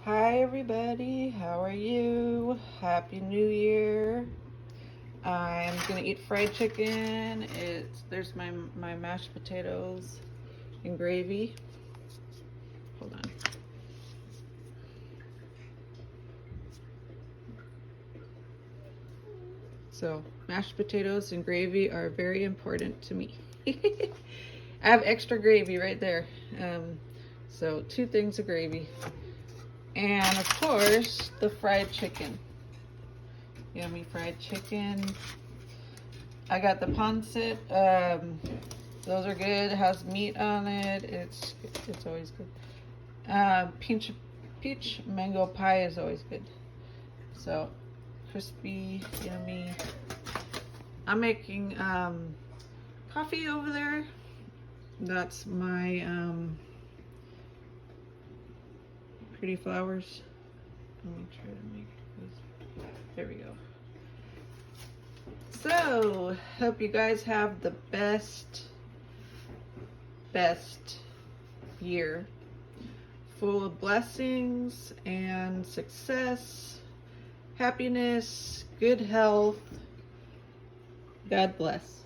Hi everybody, how are you? Happy New Year. I'm gonna eat fried chicken. There's my mashed potatoes and gravy. Hold on. So mashed potatoes and gravy are very important to me. I have extra gravy right there. So 2 things of gravy. And of course, the fried chicken. Yummy fried chicken. I got the pancit. Those are good. It has meat on it. It's always good. Peach mango pie is always good. So crispy, yummy. I'm making coffee over there. That's my pretty flowers. Let me try to make this. There we go. So, hope you guys have the best year, full of blessings and success, happiness, good health. God bless.